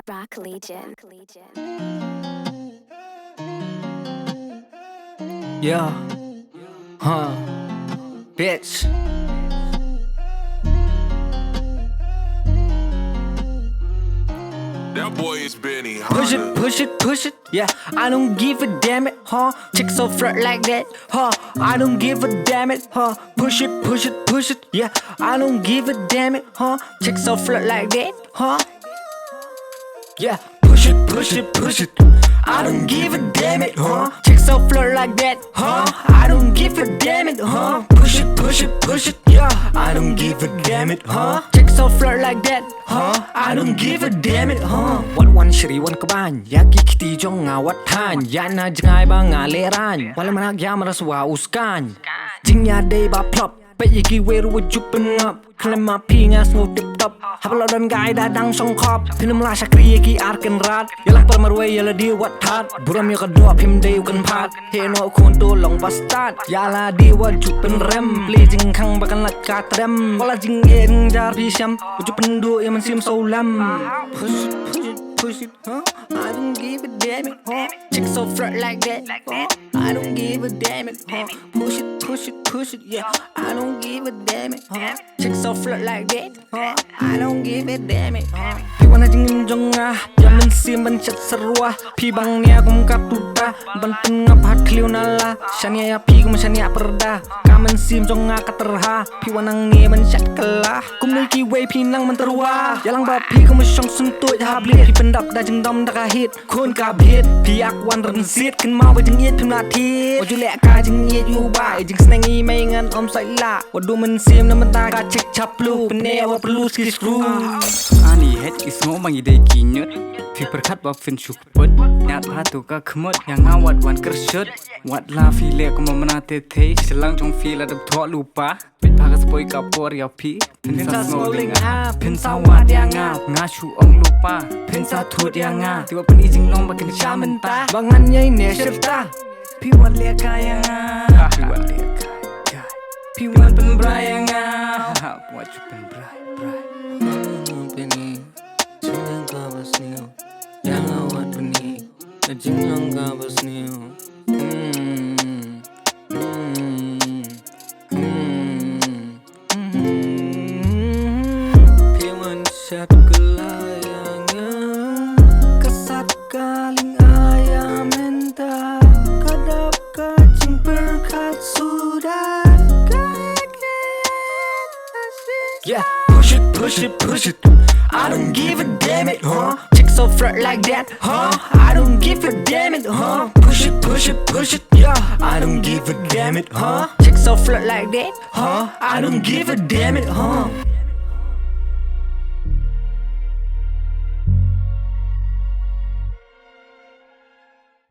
Rock Legion. Yeah. Bitch. That boy is Benny. Push it, push it, push it. Yeah, I don't give a damn it, huh? Chick so flirt like that, huh? I don't give a damn it, huh? Push it, push it, push it. Yeah, I don't give a damn it, huh? Chick so flirt like that, huh? Yeah, push it, push it, push it. I don't give a damn it, huh? Chick so flirt like that, huh? I don't give a damn it, huh? Push it, push it, push it. Yeah, I don't give a damn it, huh? Chick so flirt like that, huh? I don't give a damn it, huh? What one shri one kaban, yaki kiti jong ngawat han, yana jangai ba ngaleran, wala manak yamara suwa uskan. Jingya day ba plop. Bây giờ kỳ quê rồi chụp bên ngập Khlem mà phi nga ngô tip top Hap lo dan gai da dang song khop Thinem la shakriye ki arken rat Yalak par marwe yala di wat that Buram yo kadua phim day kan phat He no khon to long bastard Yala di wa chụp bên rem Pli jing khang bakan la ka trem Wala jing en jar pi sham Chụp bên du yaman sim so lam Push it, huh? I don't give a damn it, huh? Chick so flirt like that, huh? I don't give a damn it, huh? Push it, push it, push it, yeah. I don't give a damn it, huh? Chick so flirt like that, huh? I don't give a damn it, huh? Pi wana jingin jonga, yamin sim ban chat sarwa. Pi bang niya kum katuda, ban tengap hat kliu nala. Shania ya pi kum shania perda, kaman sim jonga katerha. Pi wana nge ban chat kala, kum milky way pi nang man terwa. Yalang ba pi kum shong suntut habli. Piดับได้จึงดอมดักฮิตคนกาบฮิตพี่อักวันรันซีดขึ้นมาไว้จึงเอียดพิมพ์นาทีว่าจุเละกาจึงเอียดอยู่บ่ายจึงสแนงอีไม่งั้นอมใส่ละว่าดูมันเสียมน้ำมันตากาเช็คชับลูเป็นแนวว่าปลูสกิสกรูอันนี้เฮ็ดอีสโง่บางอีได้กี่นึดพี่ประคัดว่าฟินชุกปดญาติพาตัวก็ขมดยังงาวัดวันกระชุดวัดลาฟีเล่ก็มานาเตเทฉลังจงฟีระดับทอลูปะเป็นพากสปอยกับปอริยาพีเพนซาสโมลิงอาเพนซาวัดยังงาชูองลูปะเพนซาทูดยังที่ว่าเป็นอีจิงลองบักินชามันตาบางอันยัยเนเชฟตาพี่วันเลียกายยังพี่วันเลียกายพี่วันเป็นบรายยังว่าจะเป็นบรายเป็นนี่ฉันยังกาบสเนียวยังเอาวัดเป็นนี่แต่จริงยังกาบสเนียวพี่วันชัดกลายกษัตริย์กาลิงอายาเมนตากระดับกาจิงเปิร์คัดสุดา Yeah, push it, push it, push it. I don't give a damn it, huh? Chick so flirt like that, huh? I don't give a damn it, huh? Push it, push it, push it, yeah. I don't give a damn it, huh? Chick so flirt like that, huh? I don't give a damn it, huh?